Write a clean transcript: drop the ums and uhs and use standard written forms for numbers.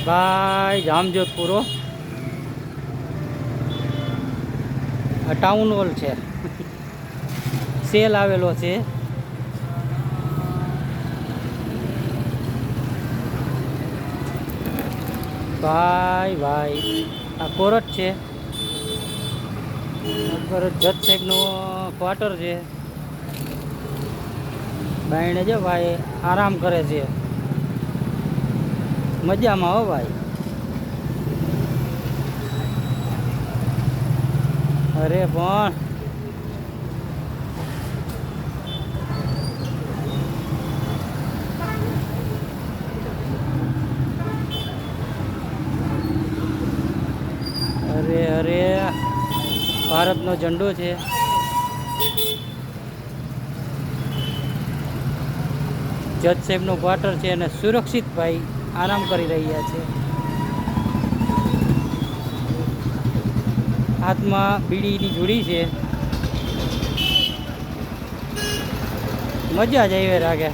ભાઈ જામજોધપુરો town hall છે, cell આવેલો છે. ભાઈ આ કોરટ છે, જજ સાહેબનો ક્વાર્ટર છે. ભાઈને જો ભાઈ આરામ કરે છે, મજામાં હો ભાઈ. અરે પણ અરે ભારતનો ઝંડો છે. જજ સાહેબનો ક્વાર્ટર છે અને સુરક્ષિત ભાઈ આરામ કરી રહ્યા છે. હાથમાં બીડીની જોડી છે. મજા જ આવી રાખે.